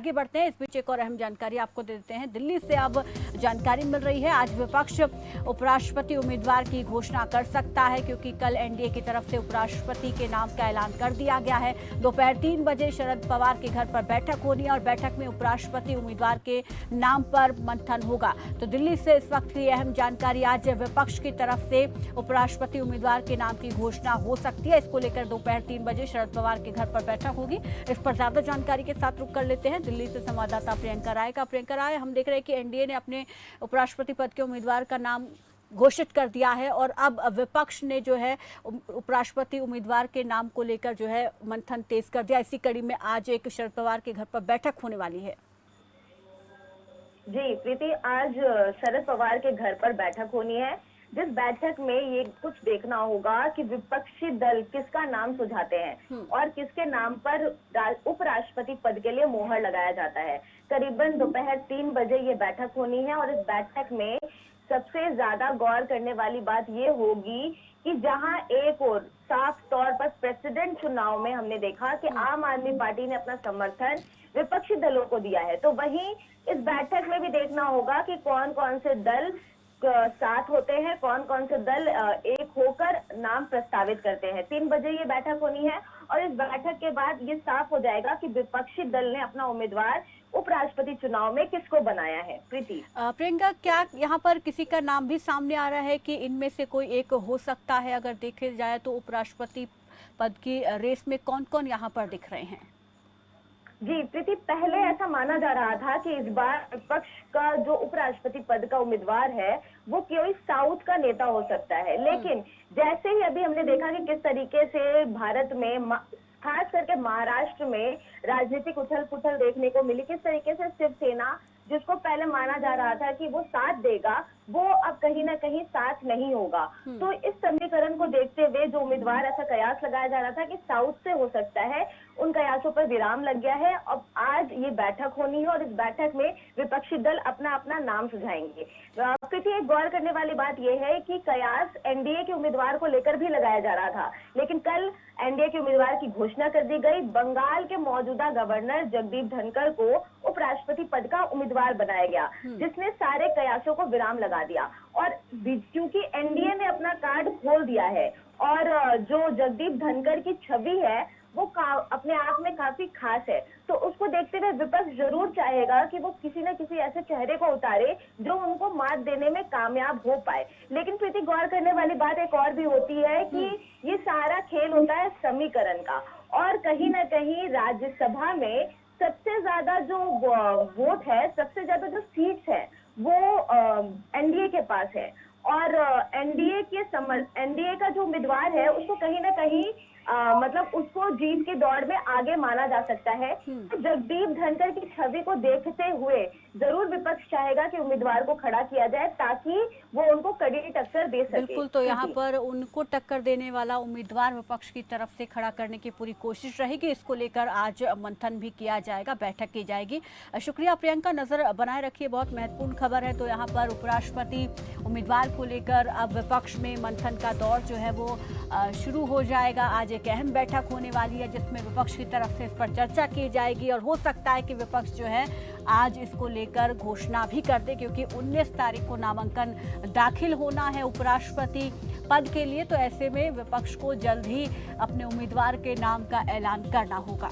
आगे बढ़ते हैं। इस बीच एक और अहम जानकारी आपको दे देते हैं। दिल्ली से अब जानकारी मिल रही है, आज विपक्ष उपराष्ट्रपति उम्मीदवार की घोषणा कर सकता है, क्योंकि कल एनडीए की तरफ से उपराष्ट्रपति के नाम का ऐलान कर दिया गया है। दोपहर 3 बजे शरद पवार के घर पर बैठक होनी है और बैठक में उपराष्ट्रपति उम्मीदवार के नाम पर मंथन होगा। तो दिल्ली से इस वक्त की अहम जानकारी, आज विपक्ष की तरफ से उपराष्ट्रपति उम्मीदवार के नाम की घोषणा हो सकती है। इसको लेकर दोपहर 3 बजे शरद पवार के घर पर बैठक होगी। इस पर ज्यादा जानकारी के साथ रुक कर लेते हैं दिल्ली से संवाददाता प्रियंका राय का। प्रियंका राय, हम देख रहे हैं कि एनडीए ने अपने उपराष्ट्रपति पद के उम्मीदवार का नाम घोषित कर दिया है और अब विपक्ष ने जो है उपराष्ट्रपति उम्मीदवार के नाम को लेकर जो है मंथन तेज कर दिया। इसी कड़ी में आज एक शरद पवार के घर पर बैठक होने वाली है। जी प्रीति, आज शरद पवार के घर पर बैठक होनी है, जिस बैठक में ये कुछ देखना होगा कि विपक्षी दल किसका नाम सुझाते हैं और किसके नाम पर उपराष्ट्रपति पद के लिए मोहर लगाया जाता है। करीबन दोपहर 3 बजे ये बैठक होनी है और इस बैठक में सबसे ज्यादा गौर करने वाली बात ये होगी कि जहां एक और साफ तौर पर प्रेसिडेंट चुनाव में हमने देखा कि आम आदमी पार्टी ने अपना समर्थन विपक्षी दलों को दिया है, तो वहीं इस बैठक में भी देखना होगा कि कौन कौन से दल साथ होते हैं, कौन कौन से दल एक होकर नाम प्रस्तावित करते हैं। 3 बजे ये बैठक होनी है और इस बैठक के बाद ये साफ हो जाएगा कि विपक्षी दल ने अपना उम्मीदवार उपराष्ट्रपति चुनाव में किसको बनाया है। प्रीति, प्रियंका, क्या यहाँ पर किसी का नाम भी सामने आ रहा है कि इनमें से कोई एक हो सकता है? अगर देखे जाए तो उपराष्ट्रपति पद की रेस में कौन कौन यहाँ पर दिख रहे हैं? जी प्रीति, पहले ऐसा माना जा रहा था कि इस बार विपक्ष का जो उपराष्ट्रपति पद का उम्मीदवार है वो कोई साउथ का नेता हो सकता है, लेकिन जैसे ही अभी हमने देखा कि किस तरीके से भारत में खास करके महाराष्ट्र में राजनीतिक उथल पुथल देखने को मिली, किस तरीके से शिवसेना जिसको पहले माना जा रहा था कि वो साथ देगा, वो अब कहीं ना कहीं साथ नहीं होगा। तो इस समीकरण को देखते हुए जो उम्मीदवार, ऐसा कयास लगाया जा रहा था कि साउथ से हो सकता है, उन कयासों पर विराम लग गया है। अब आज ये बैठक होनी है और इस बैठक में विपक्षी दल अपना अपना नाम सुझाएंगे। क्योंकि एक गौर करने वाली बात यह है कि कयास एनडीए के उम्मीदवार को लेकर भी लगाया जा रहा था, लेकिन कल एनडीए के उम्मीदवार की घोषणा कर दी गई। बंगाल के मौजूदा गवर्नर जगदीप धनखड़ को उपराष्ट्रपति पद का उम्मीदवार बनाया गया, जिसने सारे कयासों को विराम लगा दिया। और क्योंकि एनडीए ने अपना कार्ड खोल दिया है और जो जगदीप धनखड़ की छवि है वो अपने आप में काफी खास है, तो उसको देखते हुए विपक्ष जरूर चाहेगा कि वो किसी न किसी ऐसे चेहरे को उतारे जो उनको मात देने में कामयाब हो पाए। लेकिन प्रीति, गौर करने वाली बात एक और भी होती है कि ये सारा खेल होता है समीकरण का, और कहीं ना कहीं राज्यसभा में सबसे ज्यादा जो वोट है, सबसे ज्यादा जो सीट्स है वो एनडीए के पास है और एनडीए का जो उम्मीदवार है उसको कहीं ना कहीं मतलब उसको जीत के दौड़ में आगे माना जा सकता है। तो जगदीप धनखड़ की छवि को देखते हुए जरूर विपक्ष चाहेगा कि उम्मीदवार को खड़ा किया जाए ताकि वो उनको कड़ी टक्कर दे सके। बिल्कुल, तो यहाँ पर उनको टक्कर देने वाला उम्मीदवार विपक्ष की तरफ से खड़ा करने की पूरी कोशिश रहेगी। इसको लेकर आज मंथन भी किया जाएगा, बैठक की जाएगी। शुक्रिया प्रियंका, नजर बनाए रखिए, बहुत महत्वपूर्ण खबर है। तो यहाँ पर उपराष्ट्रपति उम्मीदवार को लेकर अब विपक्ष में मंथन का दौर जो है वो शुरू हो जाएगा। आज एक अहम बैठक होने वाली है जिसमें विपक्ष की तरफ से इस पर चर्चा की जाएगी और हो सकता है कि विपक्ष जो है आज इसको लेकर घोषणा भी कर दे, क्योंकि 19 तारीख को नामांकन दाखिल होना है उपराष्ट्रपति पद के लिए। तो ऐसे में विपक्ष को जल्द ही अपने उम्मीदवार के नाम का ऐलान करना होगा।